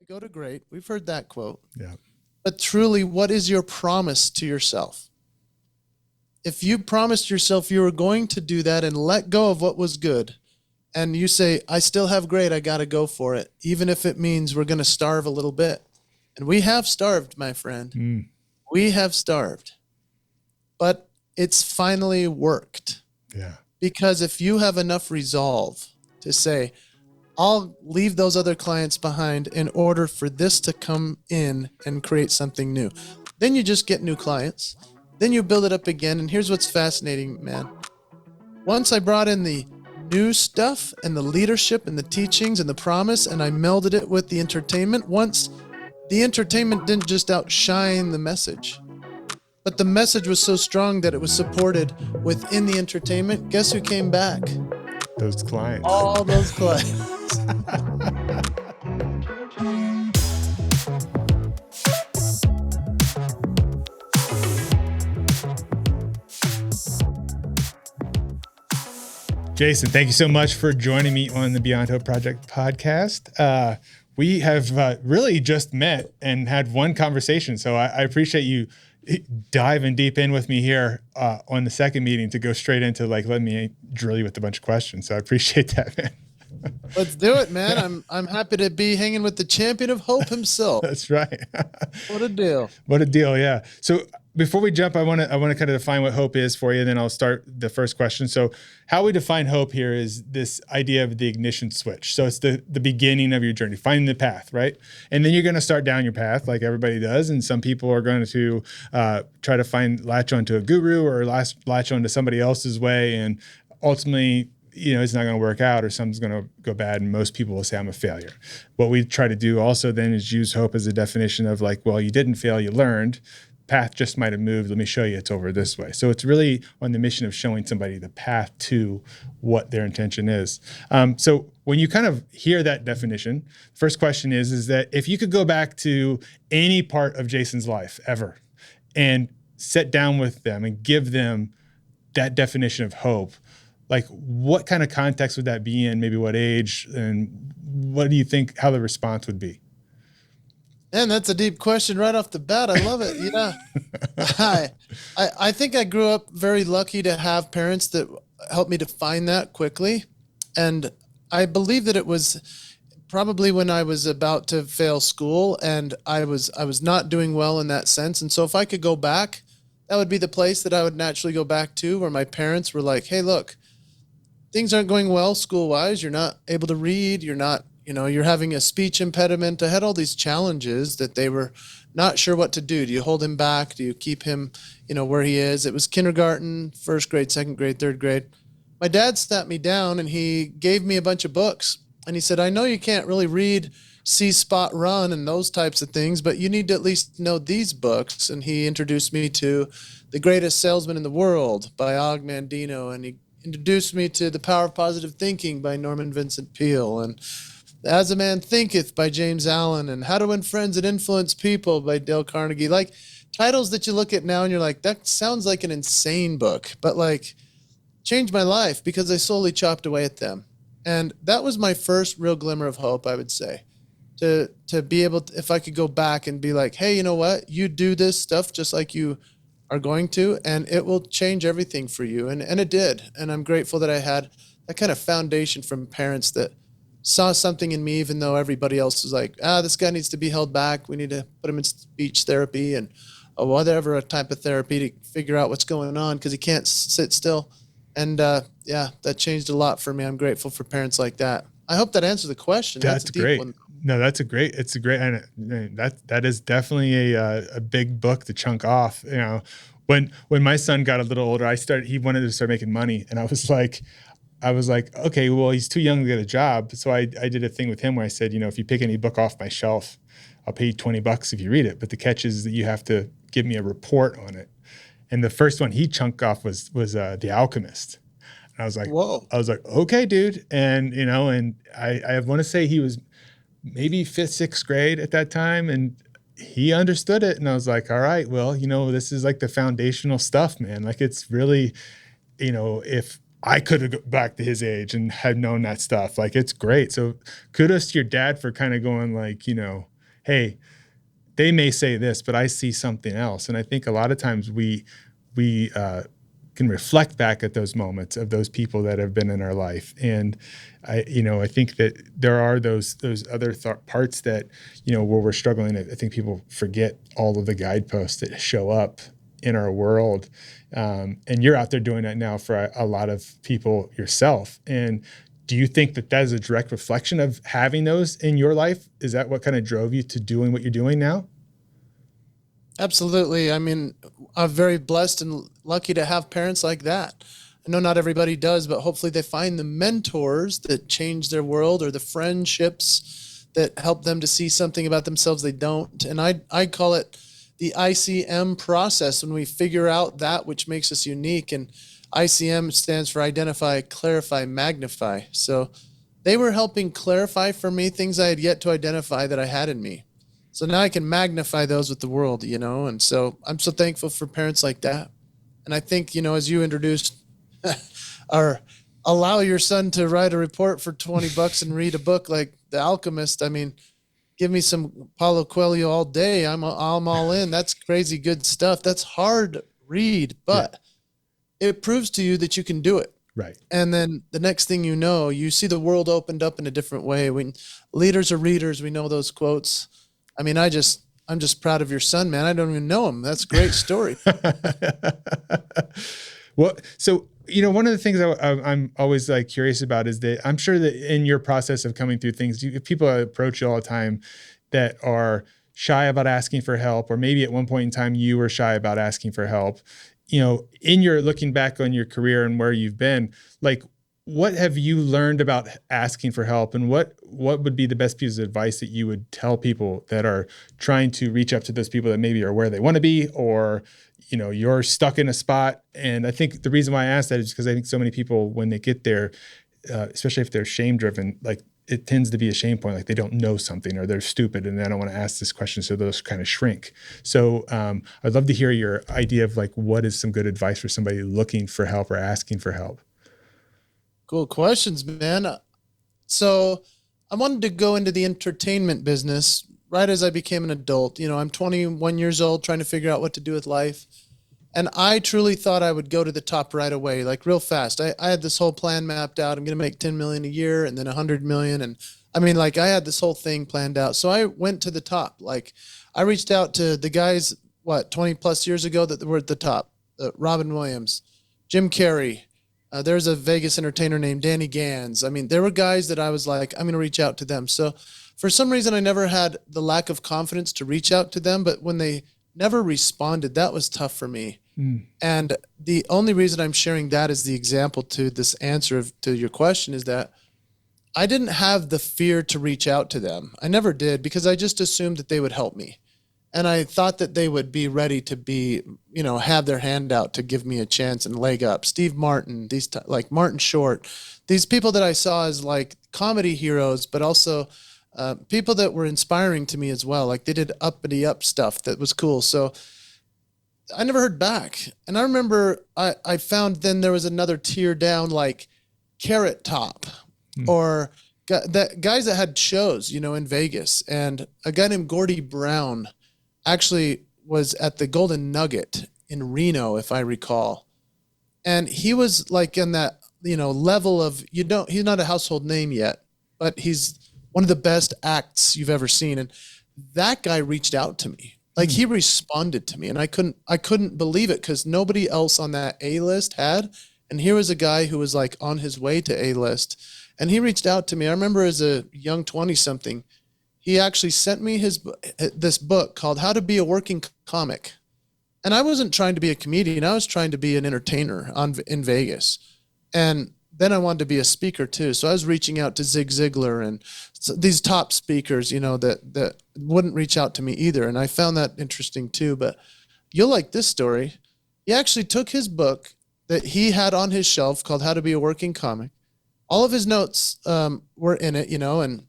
go to great. We've heard that quote. Yeah. But truly, what is your promise to yourself? If you promised yourself you were going to do that and let go of what was good, and you say, I still have great, I got to go for it, even if it means we're going to starve a little bit. And we have starved, my friend. We have starved. But it's finally worked. Yeah. Because if you have enough resolve to say, I'll leave those other clients behind in order for this to come in and create something new, then you just get new clients. Then you build it up again. And here's what's fascinating, man. Once I brought in the new stuff and the leadership and the teachings and the promise, and I melded it with the entertainment, once the entertainment didn't just outshine the message, but the message was so strong that it was supported within the entertainment. Guess who came back? Those clients. All those clients. Jason, thank you so much for joining me on the Beyond Hope Project podcast. We have really just met and had one conversation, so I appreciate you diving deep in with me here on the second meeting to go straight into letting me drill you with a bunch of questions. So I appreciate that, man. Let's do it, man. I'm happy to be hanging with the champion of hope himself. That's right. What a deal. What a deal. Yeah. So before we jump, I want to kind of define what hope is for you. Then I'll start the first question. So how we define hope here is this idea of the ignition switch. So it's the beginning of your journey, finding the path, right? And then you're going to start down your path like everybody does. And some people are going to try to latch onto a guru or latch onto somebody else's way. And ultimately, it's not going to work out or something's going to go bad. And most people will say, I'm a failure. What we try to do also then is use hope as a definition of you didn't fail, you learned. Path just might have moved. Let me show you it's over this way. So it's really on the mission of showing somebody the path to what their intention is. So when you kind of hear that definition, first question is that if you could go back to any part of Jason's life ever and sit down with them and give them that definition of hope, what kind of context would that be in? Maybe what age? And what do you think how the response would be? Man, that's a deep question right off the bat. I love it. Yeah. I think I grew up very lucky to have parents that helped me define that quickly. And I believe that it was probably when I was about to fail school and I was not doing well in that sense. And so if I could go back, that would be the place that I would naturally go back to, where my parents were like, hey, look, things aren't going well school-wise. You're not able to read. You're having a speech impediment. I had all these challenges that they were not sure what to do. Do you hold him back? Do you keep him, where he is? It was kindergarten, first grade, second grade, third grade. My dad sat me down and he gave me a bunch of books. And he said, I know you can't really read See, Spot, Run and those types of things, but you need to at least know these books. And he introduced me to The Greatest Salesman in the World by Og Mandino. And he introduced me to The Power of Positive Thinking by Norman Vincent Peale. And As a Man Thinketh by James Allen, and How to Win Friends and Influence People by Dale Carnegie. Titles that you look at now and you're like, that sounds like an insane book, but changed my life because I slowly chopped away at them. And that was my first real glimmer of hope, I would say, to be able to, if I could go back and be like, hey, you know what? You do this stuff just like you are going to, and it will change everything for you. And it did. And I'm grateful that I had that kind of foundation from parents that saw something in me, even though everybody else was like, this guy needs to be held back. We need to put him in speech therapy and whatever type of therapy to figure out what's going on because he can't sit still. And that changed a lot for me. I'm grateful for parents like that. I hope that answered the question. That's a deep great. one. No, it's a great, and that is definitely a big book to chunk off. When my son got a little older, he wanted to start making money, and I was like, okay, well, he's too young to get a job. So I did a thing with him where I said, if you pick any book off my shelf, I'll pay you $20 if you read it. But the catch is that you have to give me a report on it. And the first one he chunked off was The Alchemist. And I was like, whoa. I was like, okay, dude. And, and I want to say he was maybe 5th, 6th grade at that time. And he understood it. And I was like, all right, well, this is the foundational stuff, man. It's really, if I could have gone back to his age and had known that stuff. It's great. So kudos to your dad for kind of going hey, they may say this, but I see something else. And I think a lot of times we can reflect back at those moments of those people that have been in our life. And I think that there are those other parts that, where we're struggling. I think people forget all of the guideposts that show up in our world. And you're out there doing that now for a lot of people yourself. And do you think that that is a direct reflection of having those in your life? Is that what kind of drove you to doing what you're doing now? Absolutely. I mean, I'm very blessed and lucky to have parents like that. I know not everybody does, but hopefully they find the mentors that change their world, or the friendships that help them to see something about themselves they don't. And I call it the ICM process, when we figure out that which makes us unique. And ICM stands for identify, clarify, magnify. So they were helping clarify for me things I had yet to identify that I had in me. So now I can magnify those with the world, and so I'm so thankful for parents like that. And I think, as you introduced, or allow your son to write a report for $20 and read a book like The Alchemist. I mean, give me some Paulo Coelho all day. I'm all in. That's crazy good stuff. That's hard read, but it proves to you that you can do it. Right. And then the next thing you know, you see the world opened up in a different way. When leaders are readers, we know those quotes. I mean, I'm just proud of your son, man. I don't even know him. That's a great story. Well, so, one of the things I'm always like curious about is that I'm sure that in your process of coming through things, people approach you all the time that are shy about asking for help, or maybe at one point in time you were shy about asking for help. In your looking back on your career and where you've been, like, what have you learned about asking for help, and what would be the best piece of advice that you would tell people that are trying to reach up to those people that maybe are where they want to be, or, you're stuck in a spot? And I think the reason why I ask that is because I think so many people, when they get there, especially if they're shame driven, like, it tends to be a shame point, like they don't know something or they're stupid and they don't want to ask this question. So those kind of shrink. So I'd love to hear your idea of like, what is some good advice for somebody looking for help or asking for help? Cool questions, man. So I wanted to go into the entertainment business right as I became an adult. I'm 21 years old, trying to figure out what to do with life. And I truly thought I would go to the top right away, like real fast. I had this whole plan mapped out. I'm going to make 10 million a year and then 100 million. And I mean, like, I had this whole thing planned out. So I went to the top. Like, I reached out to the guys, 20 plus years ago that were at the top, Robin Williams, Jim Carrey. There's a Vegas entertainer named Danny Gans. I mean, there were guys that I was like, I'm going to reach out to them. So for some reason, I never had the lack of confidence to reach out to them. But when they never responded, that was tough for me. And the only reason I'm sharing that as the example to this answer to your question is that I didn't have the fear to reach out to them. I never did, because I just assumed that they would help me. And I thought that they would be ready to be, have their hand out to give me a chance and leg up. Steve Martin, like Martin Short, these people that I saw as like comedy heroes, but also people that were inspiring to me as well. Like, they did uppity up stuff that was cool. So I never heard back. And I remember I found then there was another tier down, like Carrot Top, or guys that had shows, in Vegas. And a guy named Gordy Brown actually was at the Golden Nugget in Reno, if I recall. And he was like in that, level of, he's not a household name yet, but he's one of the best acts you've ever seen. And that guy reached out to me. Like, he responded to me, and I couldn't believe it, because nobody else on that A-list had. And here was a guy who was like on his way to A-list, and he reached out to me. I remember as a young 20-something, he actually sent me this book called How to Be a Working Comic. And I wasn't trying to be a comedian. I was trying to be an entertainer in Vegas. And then I wanted to be a speaker too. So I was reaching out to Zig Ziglar and these top speakers, that wouldn't reach out to me either. And I found that interesting too. But you'll like this story. He actually took his book that he had on his shelf called How to Be a Working Comic. All of his notes were in it, and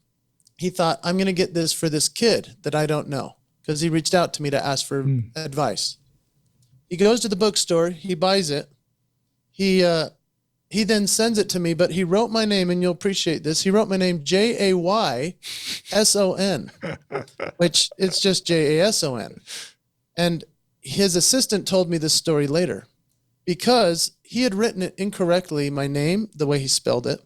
he thought, I'm going to get this for this kid that I don't know, because he reached out to me to ask for advice. He goes to the bookstore. He buys it. He he then sends it to me, but he wrote my name, and you'll appreciate this. He wrote my name Jayson, which it's just Jason. And his assistant told me this story later because he had written it incorrectly, my name, the way he spelled it.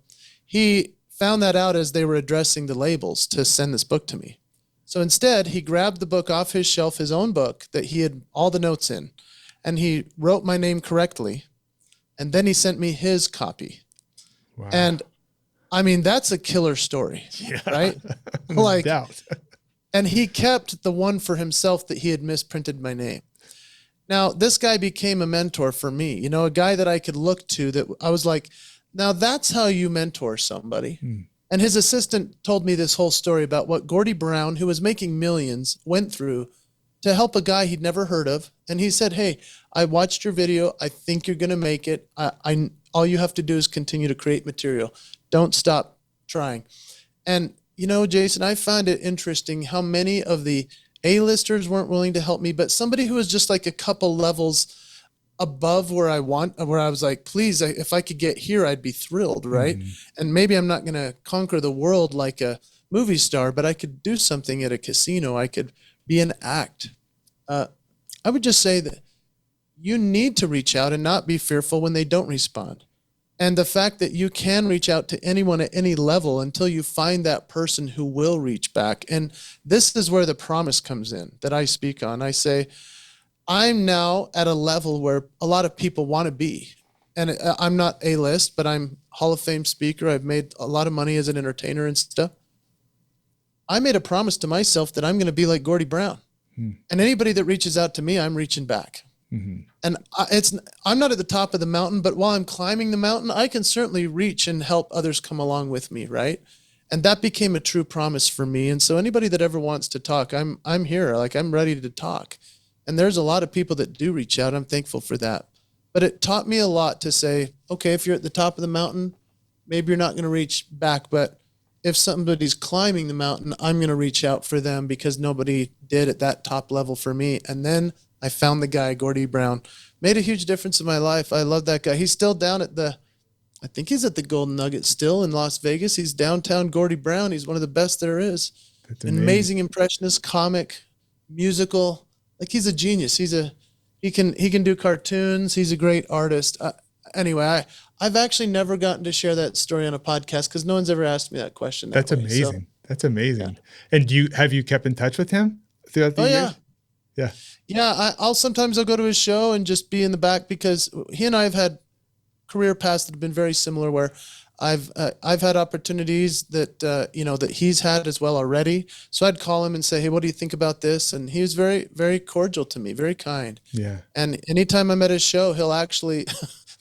He found that out as they were addressing the labels to send this book to me. So instead, he grabbed the book off his shelf, his own book that he had all the notes in, and he wrote my name correctly. And then he sent me his copy. Wow. And I mean, that's a killer story, right? No doubt. And he kept the one for himself that he had misprinted my name. Now, this guy became a mentor for me, you know, a guy that I could look to that I was like, now that's how you mentor somebody. And his assistant told me this whole story about what Gordy Brown, who was making millions, went through to help a guy he'd never heard of. And he said, hey, I watched your video. I think you're going to make it. All you have to do is continue to create material. Don't stop trying. And, you know, Jason, I find it interesting how many of the A-listers weren't willing to help me, but somebody who was just like a couple levels above where I was like, please, if I could get here, I'd be thrilled, right? And maybe I'm not going to conquer the world like a movie star, but I could do something at a casino. I could be an act. I would just say that you need to reach out and not be fearful when they don't respond. And the fact that you can reach out to anyone at any level until you find that person who will reach back. And this is where the promise comes in that I speak on. I say, I'm now at a level where a lot of people want to be. And I'm not A-list, but I'm Hall of Fame speaker. I've made a lot of money as an entertainer and stuff. I made a promise to myself that I'm going to be like Gordy Brown. And anybody that reaches out to me, I'm reaching back. And I'm not at the top of the mountain, but while I'm climbing the mountain, I can certainly reach and help others come along with me, right? And that became a true promise for me. And so anybody that ever wants to talk, I'm here. Like, I'm ready to talk. And there's a lot of people that do reach out. I'm thankful for that. But it taught me a lot to say, okay, if you're at the top of the mountain, maybe you're not going to reach back. But if somebody's climbing the mountain, I'm going to reach out for them because nobody did at that top level for me. And then I found the guy, Gordy Brown. Made a huge difference in my life. I love that guy. He's still down at I think he's at the Golden Nugget still in Las Vegas. He's downtown Gordy Brown. He's one of the best there is. That's amazing impressionist, comic, musical. Like, he's a genius. He can do cartoons. He's a great artist. Anyway, I've actually never gotten to share that story on a podcast because no one's ever asked me that question. That's amazing. So, that's amazing. Yeah. And have you kept in touch with him throughout the years? Yeah. Yeah. I'll go to his show and just be in the back because he and I have had career paths that have been very similar where I've had opportunities that, that he's had as well already. So I'd call him and say, hey, what do you think about this? And he was very, very cordial to me, very kind. Yeah. And anytime I'm at his show, he'll actually,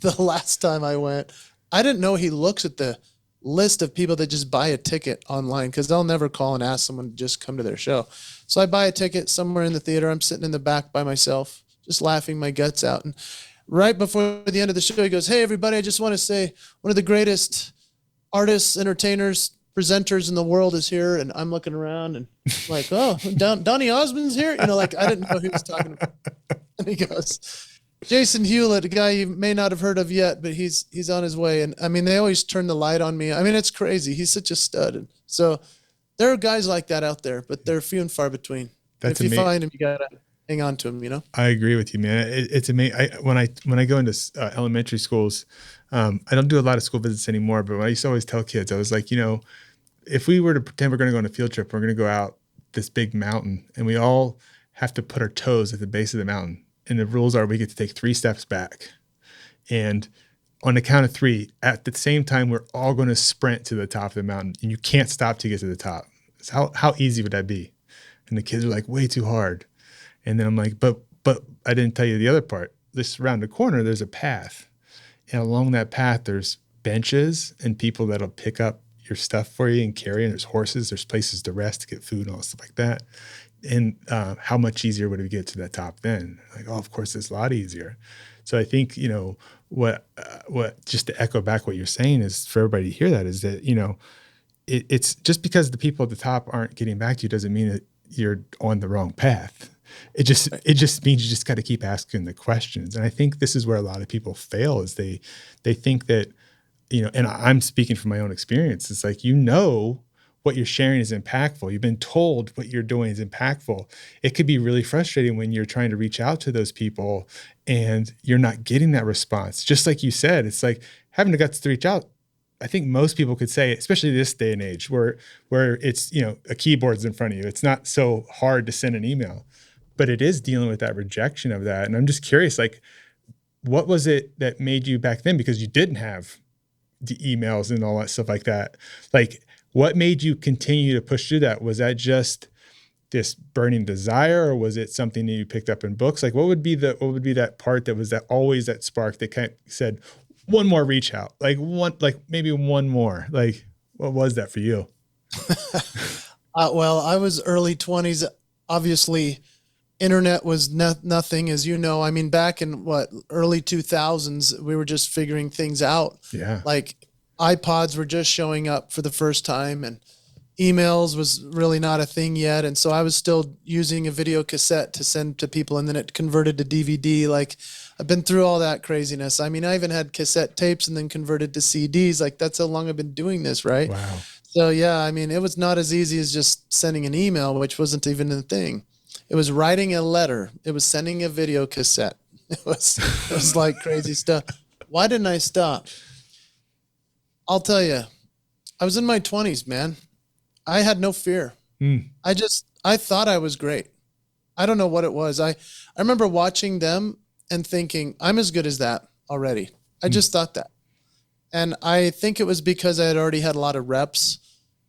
the last time I went, I didn't know he looks at the list of people that just buy a ticket online because they'll never call and ask someone to just come to their show. So I buy a ticket somewhere in the theater. I'm sitting in the back by myself, just laughing my guts out. And right before the end of the show, he goes, hey, everybody, I just want to say one of the greatest artists, entertainers, presenters in the world is here. And I'm looking around and like, oh, Donny Osmond's here? I didn't know who he was talking about. And he goes, Jason Hewlett, a guy you may not have heard of yet, but he's on his way. And I mean, they always turn the light on me. I mean, it's crazy. He's such a stud. And so there are guys like that out there, but they're few and far between. If you find them, you got to hang on to them, I agree with you, man. It's amazing. When I go into elementary schools, I don't do a lot of school visits anymore, but I used to always tell kids, I was like, if we were to pretend we're going to go on a field trip, we're going to go out this big mountain and we all have to put our toes at the base of the mountain. And the rules are we get to take 3 steps back. And on the count of 3, at the same time, we're all going to sprint to the top of the mountain. And you can't stop to get to the top. So how easy would that be? And the kids are like, way too hard. And then I'm like, but I didn't tell you the other part. This around the corner, there's a path. And along that path, there's benches and people that'll pick up your stuff for you and carry. And there's horses, there's places to rest, to get food and all stuff like that. And how much easier would it get to that top then? Like, oh, of course, it's a lot easier. So I think, what just to echo back what you're saying is for everybody to hear that is that, it's just because the people at the top aren't getting back to you doesn't mean that you're on the wrong path. It just means you just got to keep asking the questions. And I think this is where a lot of people fail is they think that and I'm speaking from my own experience. It's like, what you're sharing is impactful. You've been told what you're doing is impactful. It could be really frustrating when you're trying to reach out to those people and you're not getting that response. Just like you said, it's like having the guts to reach out. I think most people could say, especially this day and age where it's, a keyboard's in front of you. It's not so hard to send an email, but it is dealing with that rejection of that. And I'm just curious, like, what was it that made you back then? Because you didn't have the emails and all that stuff like that. Like, what made you continue to push through that? Was that just this burning desire, or was it something that you picked up in books? Like, what would be that part that was always that spark that kind of said, one more reach out, maybe one more? Like, what was that for you? Well, I was early 20s. Obviously, internet was nothing, as you know. I mean, back in early 2000s, we were just figuring things out. Yeah. Like iPods were just showing up for the first time, and emails was really not a thing yet. And so I was still using a video cassette to send to people, and then it converted to DVD. Like, I've been through all that craziness. I mean, I even had cassette tapes and then converted to CDs. Like, that's how long I've been doing this, right? Wow. So yeah, I mean, it was not as easy as just sending an email, which wasn't even a thing. It was writing a letter. It was sending a video cassette. It was like crazy stuff. Why didn't I stop? I'll tell you, I was in my 20s, man. I had no fear. I thought I was great. I don't know what it was. I remember watching them and thinking, I'm as good as that already. I just thought that. And I think it was because I had already had a lot of reps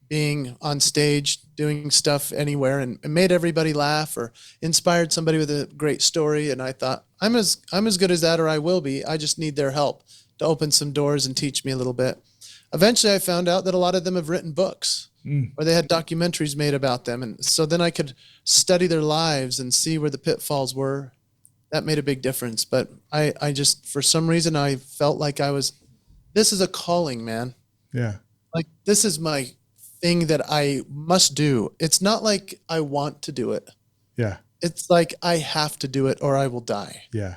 being on stage, doing stuff anywhere, and made everybody laugh or inspired somebody with a great story. And I thought, I'm as good as that, or I will be. I just need their help to open some doors and teach me a little bit. Eventually, I found out that a lot of them have written books or they had documentaries made about them. And so then I could study their lives and see where the pitfalls were. That made a big difference. But I just, for some reason, I felt like this is a calling, man. Yeah. Like, this is my thing that I must do. It's not like I want to do it. Yeah. It's like I have to do it or I will die. Yeah.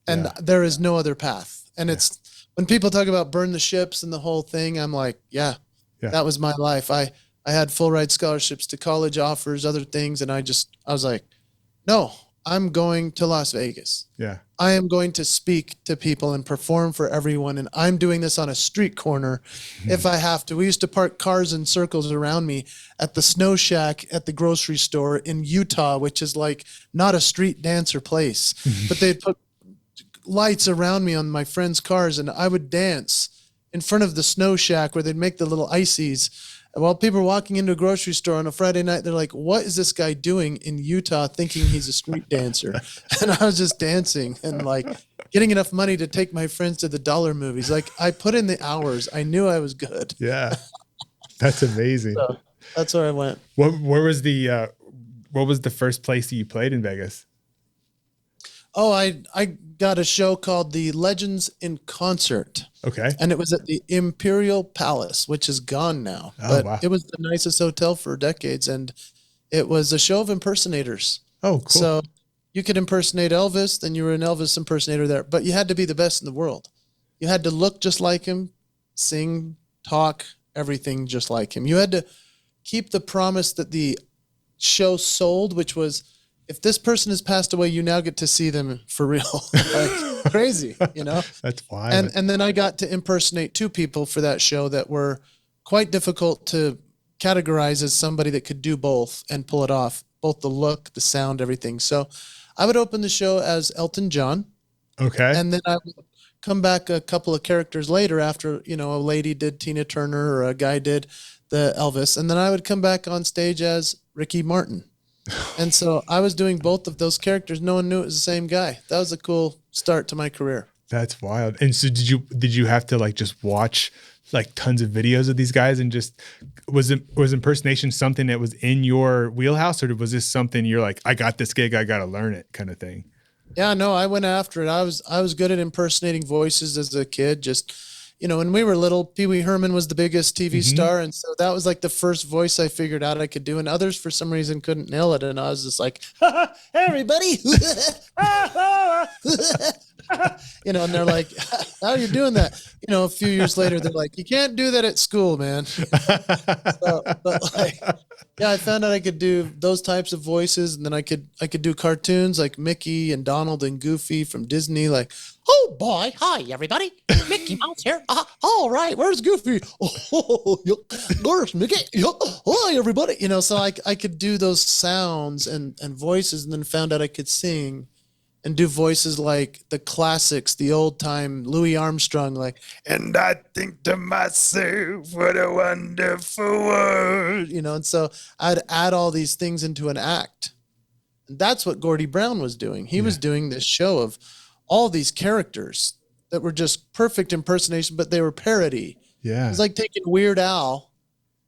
And there is no other path. And it's, when people talk about burn the ships and the whole thing, I'm like, that was my life. I had full ride scholarships to college offers, other things. And I was like, no, I'm going to Las Vegas. Yeah. I am going to speak to people and perform for everyone. And I'm doing this on a street corner if I have to. We used to park cars in circles around me at the Snow Shack at the grocery store in Utah, which is like not a street dancer place, but they'd put lights around me on my friends' cars, and I would dance in front of the Snow Shack where they'd make the little ices. And while people were walking into a grocery store on a Friday night, they're like, what is this guy doing in Utah thinking he's a street dancer? And I was just dancing and like getting enough money to take my friends to the dollar movies. Like, I put in the hours. I knew I was good. Yeah. That's amazing. So that's where I went. What was the first place that you played in Vegas? Oh, I got a show called The Legends in Concert. Okay. And it was at the Imperial Palace, which is gone now. Oh, but wow. It was the nicest hotel for decades. And it was a show of impersonators. Oh, cool. So you could impersonate Elvis, then you were an Elvis impersonator there. But you had to be the best in the world. You had to look just like him, sing, talk, everything just like him. You had to keep the promise that the show sold, which was, if this person has passed away, you now get to see them for real. Like, crazy, you know? That's wild. And then I got to impersonate two people for that show that were quite difficult to categorize as somebody that could do both and pull it off, both the look, the sound, everything. So I would open the show as Elton John. Okay. And then I would come back a couple of characters later after, a lady did Tina Turner or a guy did the Elvis. And then I would come back on stage as Ricky Martin. And so I was doing both of those characters. No one knew it was the same guy. That was a cool start to my career. That's wild. And so did you have to like just watch like tons of videos of these guys, and just was impersonation something that was in your wheelhouse, or was this something you're like, I got this gig, I got to learn it kind of thing? Yeah, no, I went after it. I was good at impersonating voices as a kid. Just, when we were little, Pee Wee Herman was the biggest TV star. And so that was like the first voice I figured out I could do. And others, for some reason, couldn't nail it. And I was just like, hey, everybody. And they're like, how are you doing that? A few years later, they're like, you can't do that at school, man. But like, yeah, I found out I could do those types of voices, and then I could do cartoons like Mickey and Donald and Goofy from Disney. Like, oh boy, hi everybody, Mickey Mouse here. All right, where's Goofy? Oh, where's Mickey? Hi everybody. So I could do those sounds and voices, and then found out I could sing and do voices like the classics, the old time Louis Armstrong, like, and I think to myself, what a wonderful world, and so I'd add all these things into an act. And that's what Gordy Brown was doing. He was doing this show of all these characters that were just perfect impersonation, but they were parody. Yeah. It's like taking Weird Al,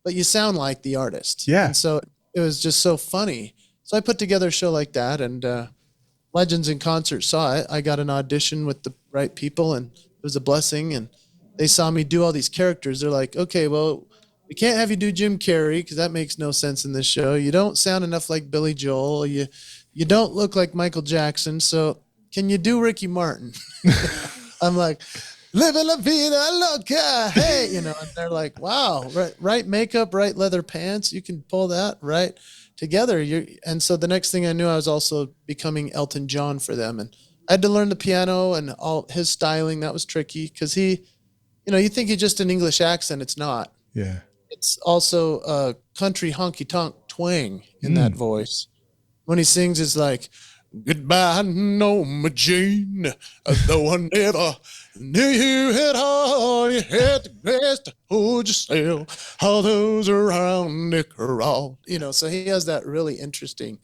but you sound like the artist. Yeah. And so it was just so funny. So I put together a show like that, and, Legends in Concert saw it. I got an audition with the right people, and it was a blessing. And they saw me do all these characters. They're like, okay, well, we can't have you do Jim Carrey because that makes no sense in this show. You don't sound enough like Billy Joel. You don't look like Michael Jackson. So can you do Ricky Martin? I'm like, living la vida loca, hey, and they're like, wow, right makeup, right leather pants. You can pull that right together. And so the next thing I knew, I was also becoming Elton John for them. And I had to learn the piano and all his styling. That was tricky because he, you think he's just an English accent. It's not. Yeah. It's also a country honky tonk twang in that voice. When he sings, it's like, goodbye, Norma Jean, though I never knew you at all. You had the grace to hold yourself, all those around the crowd. So he has that really interesting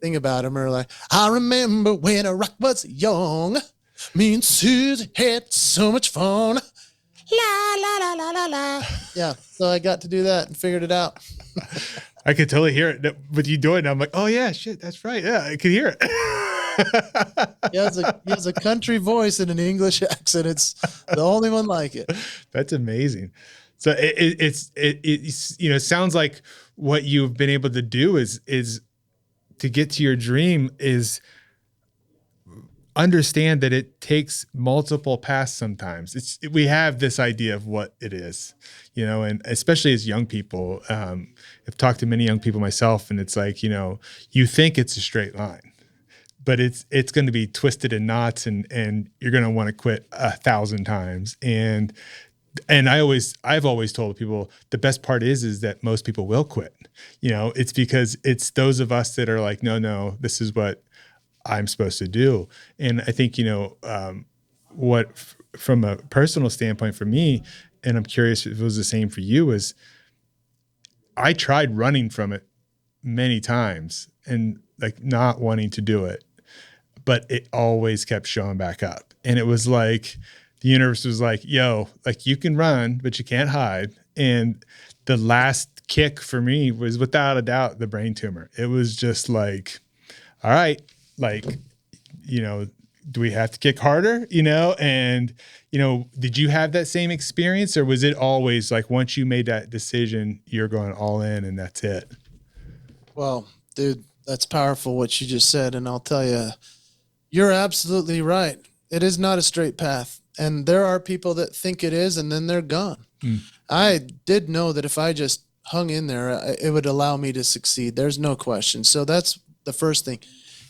thing about him. Or like, I remember when I rock was young, me and Susie had so much fun. La, la, la, la, la, la. Yeah, so I got to do that and figured it out. I could totally hear it with you doing it. I'm like, oh yeah, shit, that's right. Yeah, I could hear it. He has a country voice and an English accent. It's the only one like it. That's amazing. So it's it sounds like what you've been able to do is to get to your dream is understand that it takes multiple paths sometimes. We have this idea of what it is, and especially as young people, I've talked to many young people myself, and it's like, you think it's a straight line, but it's going to be twisted in knots, and you're going to want to quit 1,000 times. And I've always told people the best part is that most people will quit. It's because it's those of us that are like, no, this is what I'm supposed to do. And I think, from a personal standpoint for me, and I'm curious if it was the same for you, is I tried running from it many times and like not wanting to do it, but it always kept showing back up. And it was like, the universe was like, yo, like you can run, but you can't hide. And the last kick for me was without a doubt the brain tumor. It was just like, all right, like, do we have to kick harder? And, did you have that same experience, or was it always like once you made that decision, you're going all in and that's it? Well, dude, that's powerful what you just said. And I'll tell you, you're absolutely right. It is not a straight path. And there are people that think it is, and then they're gone. I did know that if I just hung in there, it would allow me to succeed. There's no question. So that's the first thing.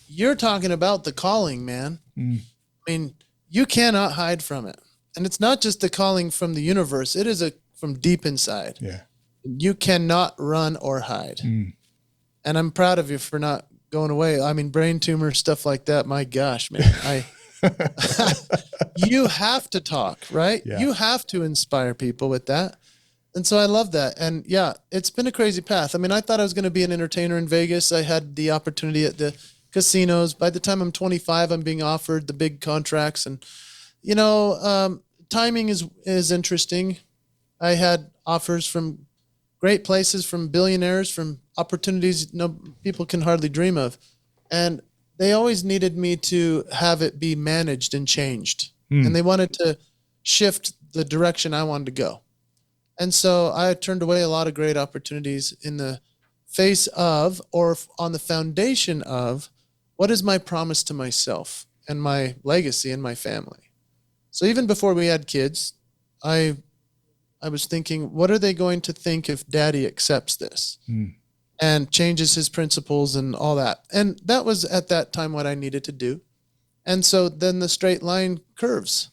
You're talking about the calling, man. I mean, you cannot hide from it. And it's not just the calling from the universe. It is from deep inside. Yeah. You cannot run or hide. And I'm proud of you for not going away. I mean, brain tumor, stuff like that. My gosh, man. You have to talk, right? Yeah. You have to inspire people with that. And so I love that. And yeah, it's been a crazy path. I mean, I thought I was going to be an entertainer in Vegas. I had the opportunity at the casinos. By the time I'm 25, I'm being offered the big contracts. And, timing is interesting. I had offers from great places, from billionaires, from opportunities people can hardly dream of. And they always needed me to have it be managed and changed. And they wanted to shift the direction I wanted to go. And so I turned away a lot of great opportunities in the face of, or on the foundation of, what is my promise to myself? and my legacy and my family. So even before we had kids, I was thinking, what are they going to think if daddy accepts this and changes his principles and all that? And that was at that time what I needed to do. And so then the straight line curves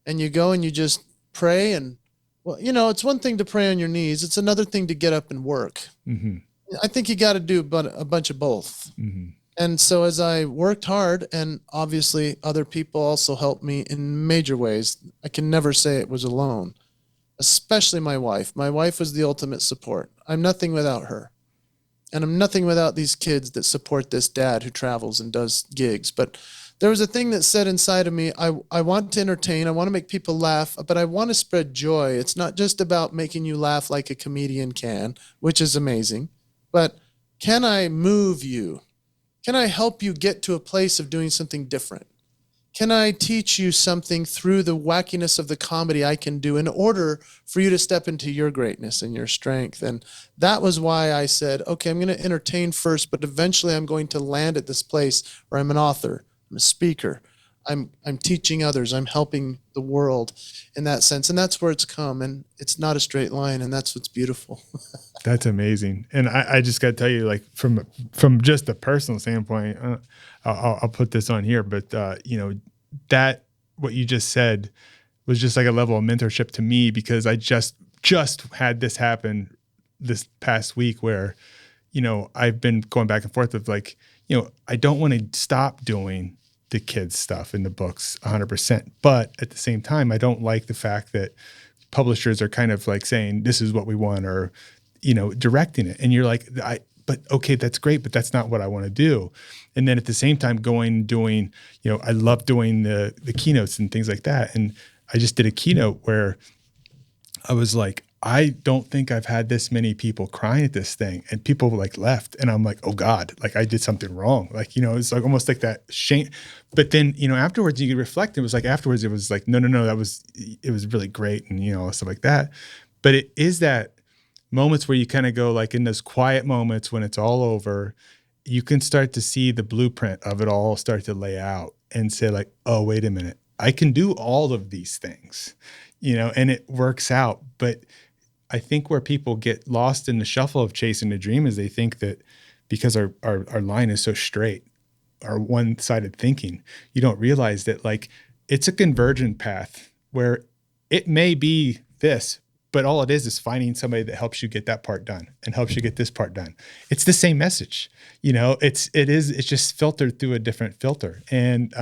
and you go and you just pray. And well, it's one thing to pray on your knees. It's another thing to get up and work. Mm-hmm. I think you got to do a bunch of both. Mm-hmm. And so as I worked hard, and obviously other people also helped me in major ways, I can never say it was alone, especially my wife. My wife was the ultimate support. I'm nothing without her. And I'm nothing without these kids that support this dad who travels and does gigs. But there was a thing that said inside of me, I want to entertain, I want to make people laugh, but I want to spread joy. It's not just about making you laugh like a comedian can, which is amazing, but can I move you? Can I help you get to a place of doing something different? Can I teach you something through the wackiness of the comedy I can do in order for you to step into your greatness and your strength? And that was why I said, okay, I'm going to entertain first, but eventually I'm going to land at this place where I'm an author, I'm a speaker, I'm teaching others, I'm helping the world in that sense. And that's where it's come. And it's not a straight line. And that's what's beautiful. That's amazing. And I just got to tell you, like from just a personal standpoint, I'll put this on here, but that what you just said was just like a level of mentorship to me, because I just had this happen this past week where, I've been going back and forth with like, I don't want to stop doing the kids stuff in the books 100%. But at the same time, I don't like the fact that publishers are kind of like saying, this is what we want, or, directing it. And you're like, but okay, that's great, but that's not what I want to do. And then at the same time doing, I love doing the keynotes and things like that. And I just did a keynote where I was like, I don't think I've had this many people crying at this thing, and people like left, and I'm like, oh God, like I did something wrong. Like, it's like almost like that shame. But then, afterwards you could reflect. It was like, afterwards it was like, no, it was really great. And, stuff like that. But it is that moments where you kind of go like in those quiet moments when it's all over, you can start to see the blueprint of it all start to lay out and say like, oh, wait a minute, I can do all of these things, and it works out. But I think where people get lost in the shuffle of chasing a dream is they think that because our line is so straight, our one-sided thinking, you don't realize that like it's a convergent path where it may be this, but all it is finding somebody that helps you get that part done and helps you get this part done. It's the same message, it's just filtered through a different filter. And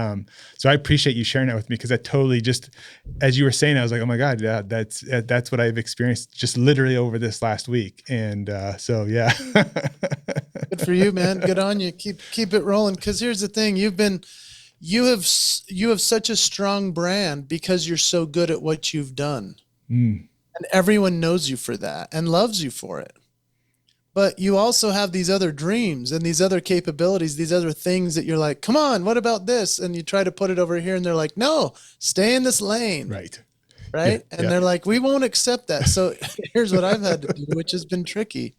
so I appreciate you sharing that with me, because I totally just, as you were saying, I was like, oh my God, yeah, that's what I've experienced just literally over this last week. And so, yeah. Good for you, man. Good on you. Keep it rolling. Cause here's the thing. You have such a strong brand because you're so good at what you've done. And everyone knows you for that and loves you for it. But you also have these other dreams and these other capabilities, these other things that you're like, come on, what about this? And you try to put it over here and they're like, no, stay in this lane. Right. Yeah, and they're like, we won't accept that. So here's what I've had to do, which has been tricky.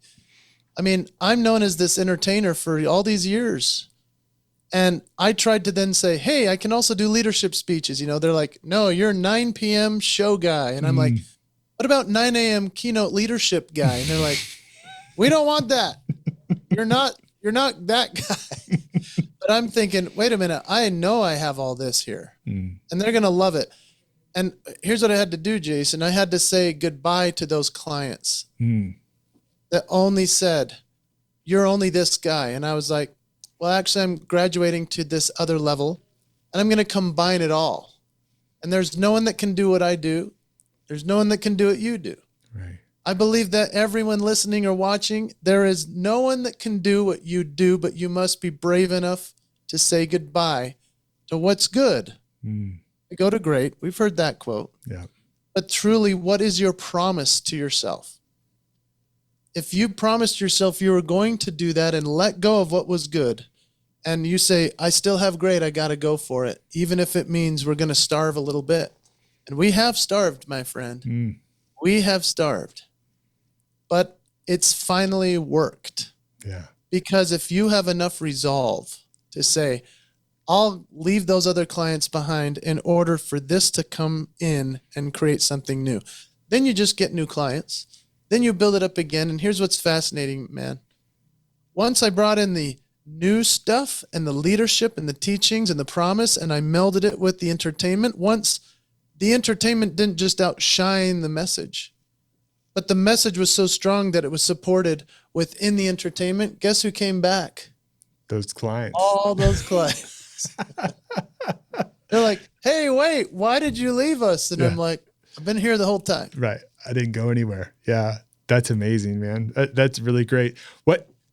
I mean, I'm known as this entertainer for all these years. And I tried to then say, hey, I can also do leadership speeches. They're like, no, you're a 9 p.m. show guy. And I'm like, what about 9 a.m. keynote leadership guy? And they're like, we don't want that. You're not that guy. But I'm thinking, wait a minute, I know I have all this here and they're going to love it. And here's what I had to do, Jason. I had to say goodbye to those clients that only said, you're only this guy. And I was like, well, actually I'm graduating to this other level and I'm going to combine it all. And there's no one that can do what I do. There's no one that can do what you do. Right. I believe that everyone listening or watching, there is no one that can do what you do, but you must be brave enough to say goodbye to what's good. Go to great. We've heard that quote. Yeah. But truly, what is your promise to yourself? If you promised yourself you were going to do that and let go of what was good, and you say, I still have great, I got to go for it, even if it means we're going to starve a little bit. And we have starved, my friend. We have starved. But it's finally worked. Yeah. Because if you have enough resolve to say, I'll leave those other clients behind in order for this to come in and create something new. Then you just get new clients. Then you build it up again. And here's what's fascinating, man. Once I brought in the new stuff and the leadership and the teachings and the promise, and I melded it with the entertainment, once the entertainment didn't just outshine the message, but the message was so strong that it was supported within the entertainment. Guess who came back? Those clients. All those clients. They're like, hey, wait, why did you leave us? And I'm like, I've been here the whole time. Right. I didn't go anywhere. Yeah. That's amazing, man. That's really great.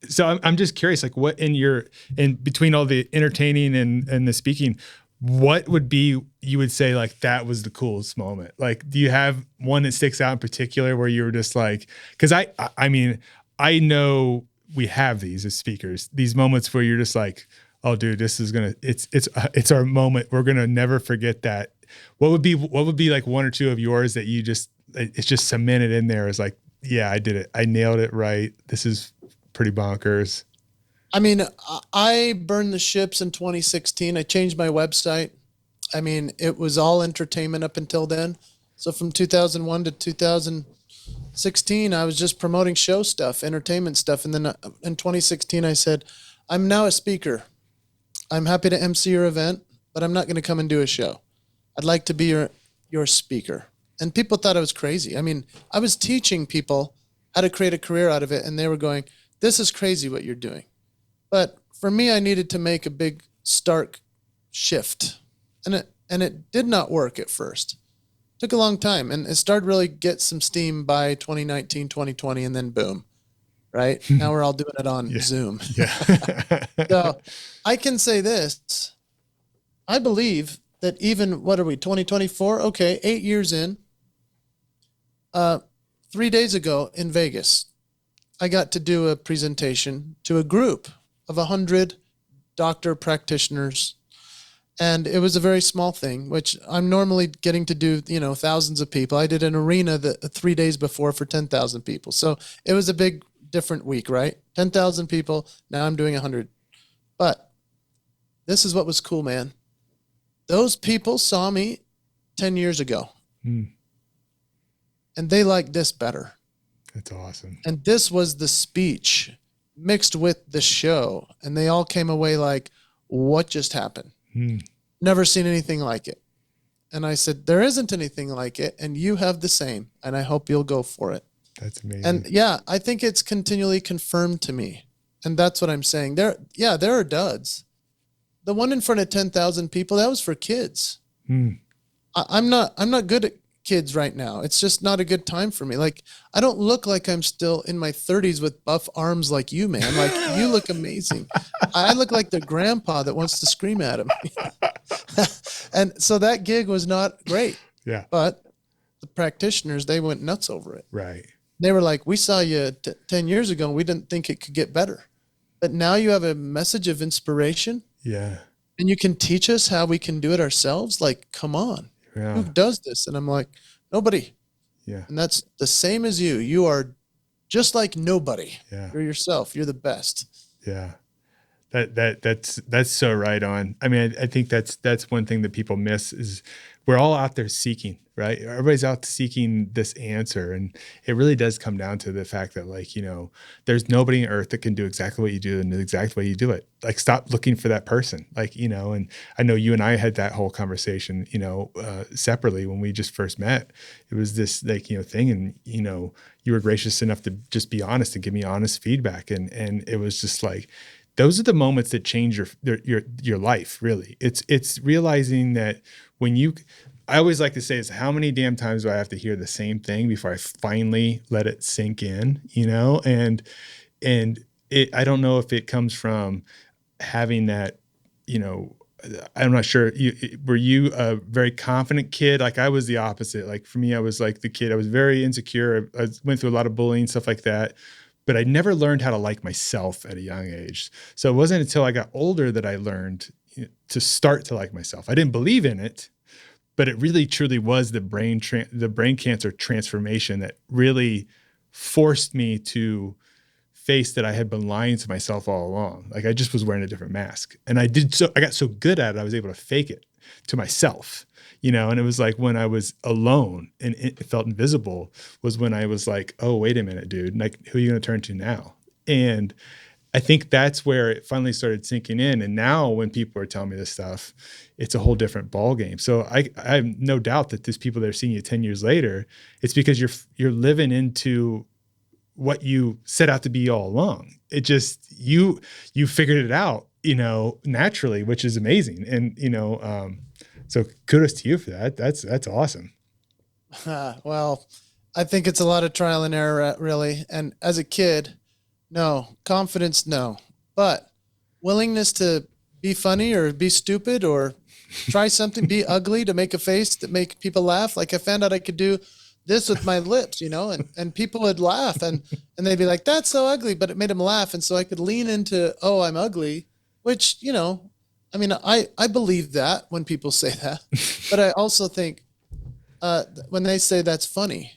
So I'm just curious, like what in between all the entertaining and the speaking, what would be, you would say like, that was the coolest moment? Like, do you have one that sticks out in particular where you were just like, cause I mean, I know we have these as speakers, these moments where you're just like, oh dude, this is it's our moment. We're going to never forget that. What would be like one or two of yours that it's just cemented in there as like, yeah, I did it. I nailed it right. This is pretty bonkers. I mean, I burned the ships in 2016. I changed my website. I mean, it was all entertainment up until then. So from 2001 to 2016, I was just promoting show stuff, entertainment stuff. And then in 2016, I said, I'm now a speaker. I'm happy to MC your event, but I'm not going to come and do a show. I'd like to be your speaker. And people thought I was crazy. I mean, I was teaching people how to create a career out of it. And they were going, this is crazy what you're doing. But for me, I needed to make a big, stark shift. And it did not work at first. It took a long time. And it started really get some steam by 2019, 2020, and then boom, right? Now we're all doing it on Zoom. Yeah. So I can say this. I believe that even, what are we, 2024? Okay, 8 years in. 3 days ago in Vegas, I got to do a presentation to a group of 100 doctor practitioners. And it was a very small thing, which I'm normally getting to do, thousands of people. I did an arena 3 days before for 10,000 people. So it was a big, different week, right? 10,000 people. Now I'm doing 100. But this is what was cool, man. Those people saw me 10 years ago. And they liked this better. That's awesome. And this was the speech mixed with the show. And they all came away like, what just happened? Never seen anything like it. And I said, there isn't anything like it. And you have the same. And I hope you'll go for it. That's amazing. And yeah, I think it's continually confirmed to me. And that's what I'm saying. There are duds. The one in front of 10,000 people, that was for kids. I'm not good at kids right now. It's just not a good time for me. Like, I don't look like I'm still in my 30s with buff arms like you, man. Like, you look amazing. I look like the grandpa that wants to scream at him. And so that gig was not great. Yeah. But the practitioners, they went nuts over it. Right. They were like, we saw you 10 years ago and we didn't think it could get better. But now you have a message of inspiration. Yeah. And you can teach us how we can do it ourselves. Like, come on. Yeah. Who does this? And I'm like, nobody. Yeah. And that's the same as you. You are just like nobody. Yeah. You're yourself. You're the best. Yeah. That's so right on. I mean, I think that's one thing that people miss is we're all out there seeking, right? Everybody's out seeking this answer. And it really does come down to the fact that, like, there's nobody on earth that can do exactly what you do and the exact way you do it. Like, stop looking for that person. Like, and I know you and I had that whole conversation, separately when we just first met. It was this thing. And, you were gracious enough to just be honest and give me honest feedback. And it was just like, those are the moments that change your life, really. It's realizing that I always like to say is how many damn times do I have to hear the same thing before I finally let it sink in, and I don't know if it comes from having that, I'm not sure. Were you a very confident kid? Like, I was the opposite. Like, for me, I was like the kid. I was very insecure. I went through a lot of bullying, stuff like that. But I never learned how to like myself at a young age. So it wasn't until I got older that I learned to start to like myself. I didn't believe in it, but it really truly was the brain cancer transformation that really forced me to face that I had been lying to myself all along. Like I just was wearing a different mask. And I got so good at it, I was able to fake it to myself, and it was like when I was alone and it felt invisible was when I was like, oh, wait a minute, dude, like who are you going to turn to now? And I think that's where it finally started sinking in. And now when people are telling me this stuff, it's a whole different ball game. So I have no doubt that these people that are seeing you 10 years later, it's because you're living into what you set out to be all along. It just, you figured it out, naturally, which is amazing. And, so kudos to you for that. That's awesome. Well, I think it's a lot of trial and error, really. And as a kid, no. Confidence, no. But willingness to be funny or be stupid or try something, be ugly to make a face that make people laugh. Like I found out I could do this with my lips, and people would laugh and they'd be like, that's so ugly, but it made them laugh. And so I could lean into, oh, I'm ugly, which, I believe that when people say that, but I also think when they say that's funny,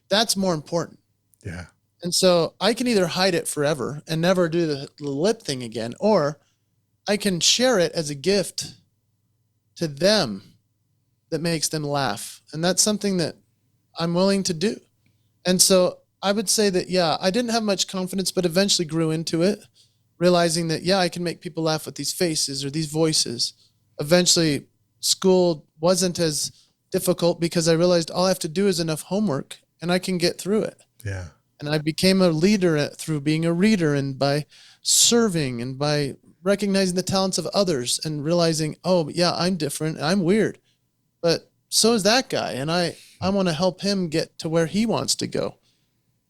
that's more important. Yeah. And so I can either hide it forever and never do the lip thing again, or I can share it as a gift to them that makes them laugh. And that's something that I'm willing to do. And so I would say that, yeah, I didn't have much confidence, but eventually grew into it, realizing that, yeah, I can make people laugh with these faces or these voices. Eventually, school wasn't as difficult because I realized all I have to do is enough homework and I can get through it. Yeah. And I became a leader through being a reader and by serving and by recognizing the talents of others and realizing, oh, yeah, I'm different. I'm weird. But so is that guy. And I want to help him get to where he wants to go.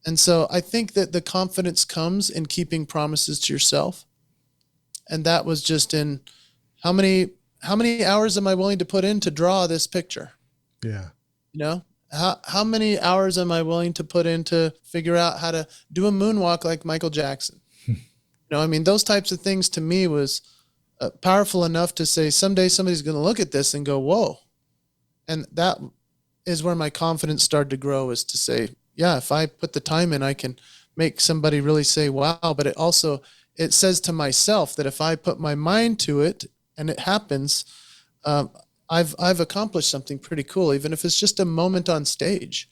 And so I think that the confidence comes in keeping promises to yourself. And that was just in how many hours am I willing to put in to draw this picture? Yeah. How many hours am I willing to put in to figure out how to do a moonwalk like Michael Jackson? Those types of things to me was powerful enough to say someday somebody's going to look at this and go, whoa. And that is where my confidence started to grow, is to say, yeah, if I put the time in, I can make somebody really say, wow. But it says to myself that if I put my mind to it and it happens, I've accomplished something pretty cool, even if it's just a moment on stage.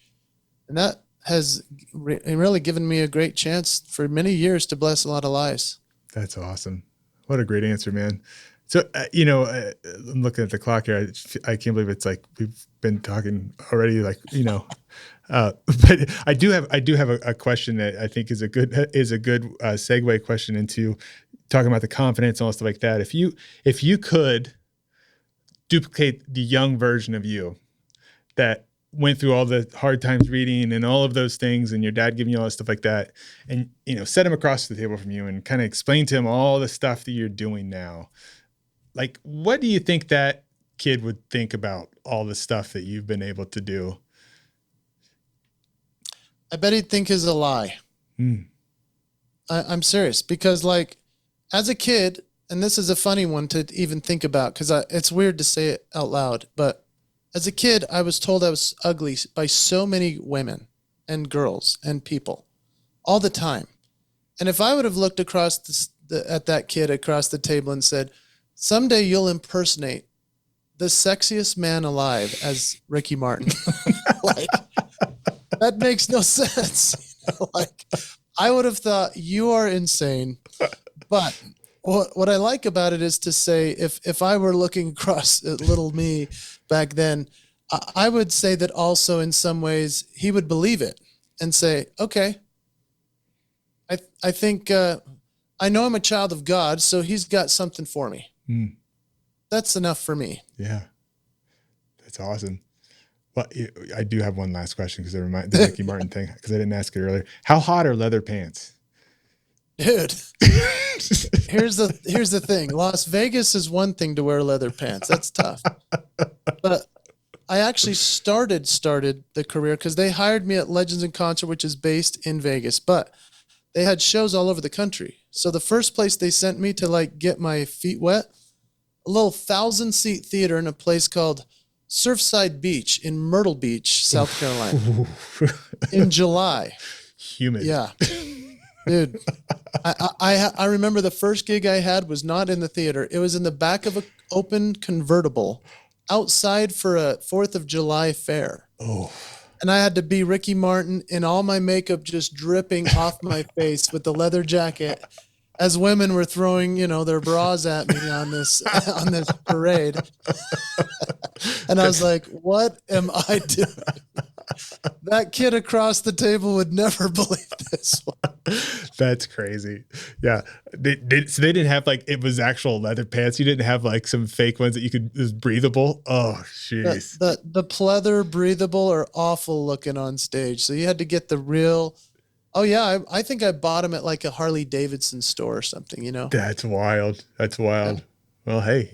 And that has really given me a great chance for many years to bless a lot of lives. That's awesome. What a great answer, man. So, I'm looking at the clock here. I can't believe it's like we've been talking already, but I do have a question that I think is a good segue question into talking about the confidence and all stuff like that. If you could duplicate the young version of you that went through all the hard times reading and all of those things, and your dad giving you all that stuff like that, and set him across the table from you and kind of explain to him all the stuff that you're doing now, like what do you think that kid would think about all the stuff that you've been able to do? I bet he'd think is a lie. I'm serious, because as a kid, and this is a funny one to even think about because it's weird to say it out loud, but as a kid, I was told I was ugly by so many women and girls and people all the time. And if I would have looked across at that kid across the table and said, someday you'll impersonate the sexiest man alive as Ricky Martin, that makes no sense. I would have thought you are insane. But what I like about it is to say, if I were looking across at little me back then, I would say that also in some ways he would believe it and say, okay, I think I know I'm a child of God, so he's got something for me. That's enough for me. Yeah, that's awesome. Well, I do have one last question because it reminds the Ricky Martin thing, because I didn't ask it earlier. How hot are leather pants? Dude, here's the thing. Las Vegas is one thing to wear leather pants. That's tough. But I actually started the career because they hired me at Legends in Concert, which is based in Vegas, but they had shows all over the country. So the first place they sent me to get my feet wet, a little 1,000-seat theater in a place called Surfside Beach in Myrtle Beach, South Carolina, in July. Humid. Yeah. Dude, I remember the first gig I had was not in the theater. It was in the back of an open convertible outside for a 4th of July fair. Oh, And I had to be Ricky Martin in all my makeup just dripping off my face with the leather jacket as women were throwing, their bras at me on this on this parade. And I was like, what am I doing? That kid across the table would never believe this one. That's crazy. Yeah. So they didn't have like, it was actual leather pants. You didn't have like some fake ones that it was breathable. Oh, jeez. The pleather breathable are awful looking on stage. So you had to get the real. Oh yeah. I think I bought them at like a Harley Davidson store or something, That's wild. That's wild. Yeah. Well, hey,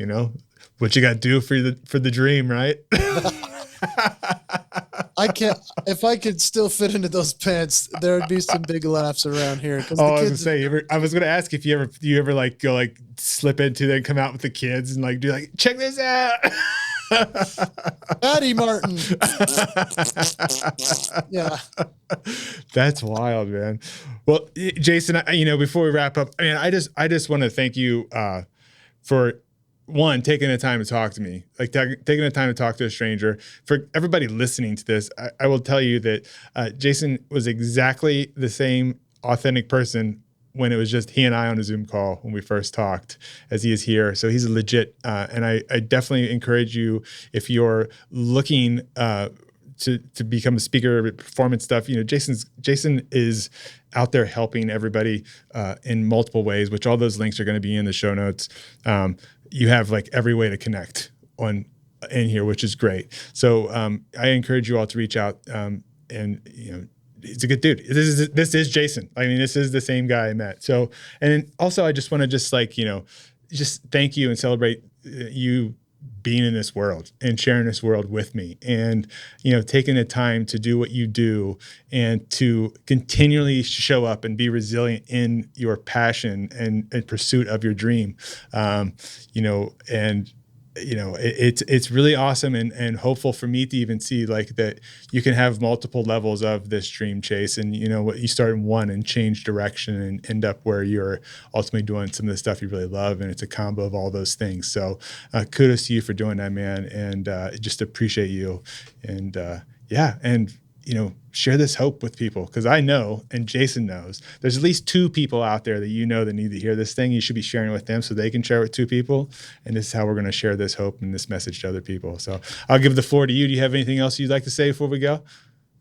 what you got to do for the dream, right? If I could still fit into those pants, there would be some big laughs around here. Oh, I was gonna say, I was gonna ask if you ever like go like slip into there and come out with the kids and like do like, check this out. Patty Martin. Yeah. That's wild, man. Well, Jason, before we wrap up, I just want to thank you for one, taking the time to talk to me, like taking the time to talk to a stranger. For everybody listening to this, I will tell you that Jason was exactly the same authentic person when it was just he and I on a Zoom call when we first talked as he is here. So he's a legit, and I definitely encourage you, if you're looking to become a speaker, performance stuff, Jason is out there helping everybody in multiple ways, which all those links are going to be in the show notes. You have like every way to connect in here, which is great. So I encourage you all to reach out, and he's a good dude. This is Jason. I mean, this is the same guy I met. So, and also I just want to just thank you and celebrate you being in this world and sharing this world with me, and taking the time to do what you do and to continually show up and be resilient in your passion and pursuit of your dream. It's really awesome and hopeful for me to even see like that you can have multiple levels of this dream chase, and what you start in one and change direction and end up where you're ultimately doing some of the stuff you really love, and it's a combo of all those things. So kudos to you for doing that, man, and just appreciate you, and share this hope with people, because I know, and Jason knows, there's at least 2 people out there that that need to hear this thing. You should be sharing it with them so they can share it with 2 people. And this is how we're going to share this hope and this message to other people. So I'll give the floor to you. Do you have anything else you'd like to say before we go?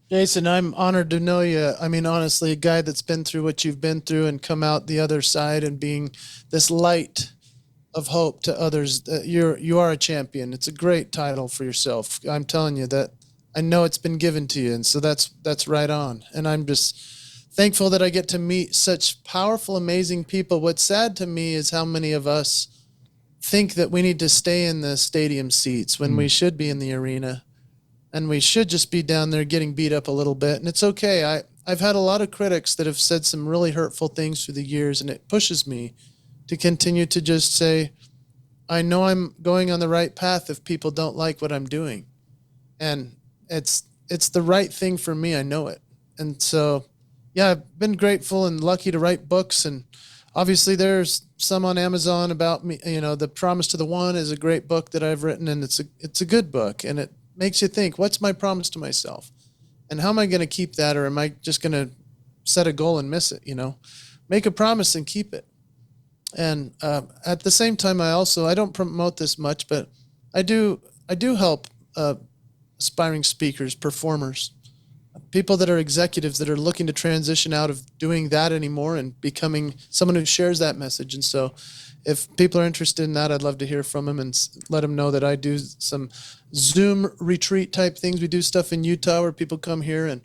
Jason, I'm honored to know you. I mean, honestly, a guy that's been through what you've been through and come out the other side and being this light of hope to others. You are a champion. It's a great title for yourself. I'm telling you that. I know it's been given to you, and so that's right on. And I'm just thankful that I get to meet such powerful, amazing people. What's sad to me is how many of us think that we need to stay in the stadium seats when we should be in the arena, and we should just be down there getting beat up a little bit. And it's okay. I've had a lot of critics that have said some really hurtful things through the years, and it pushes me to continue to just say, I know I'm going on the right path if people don't like what I'm doing. And it's the right thing for me. I know it. And so, yeah, I've been grateful and lucky to write books. And obviously there's some on Amazon about me. The Promise to the One is a great book that I've written, and it's a good book. And it makes you think, what's my promise to myself? And how am I going to keep that? Or am I just going to set a goal and miss it? Make a promise and keep it. And at the same time, I don't promote this much, but I do help aspiring speakers, performers, people that are executives that are looking to transition out of doing that anymore and becoming someone who shares that message. And so if people are interested in that, I'd love to hear from them and let them know that I do some Zoom retreat type things. We do stuff in Utah where people come here and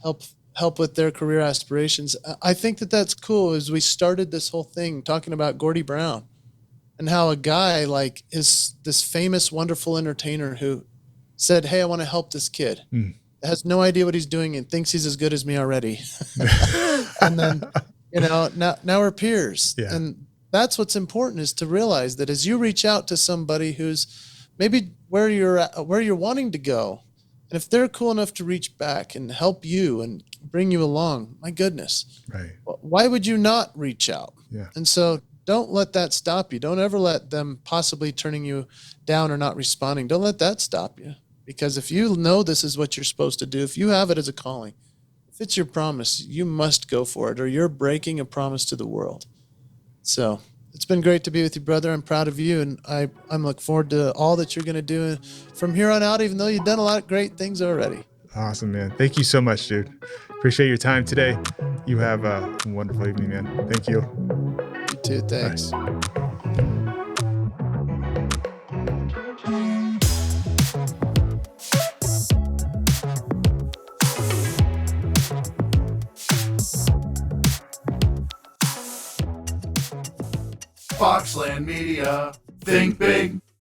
help with their career aspirations. I think that's cool. As we started this whole thing talking about Gordy Brown and how a guy like is this famous, wonderful entertainer who said, hey, I want to help this kid. Has no idea what he's doing and thinks he's as good as me already. And then, now we're peers. Yeah. And that's what's important, is to realize that as you reach out to somebody who's maybe where you're wanting to go, And if they're cool enough to reach back and help you and bring you along, my goodness, Right. why would you not reach out? Yeah. And so don't let that stop you. Don't ever let them possibly turning you down or not responding. Don't let that stop you. Because if you know this is what you're supposed to do, if you have it as a calling, if it's your promise, you must go for it, or you're breaking a promise to the world. So it's been great to be with you, brother. I'm proud of you, and I'm looking forward to all that you're going to do from here on out, even though you've done a lot of great things already. Awesome, man. Thank you so much, dude. Appreciate your time today. You have a wonderful evening, man. Thank you. You too. Thanks. Bye. Foxland Media. Think big.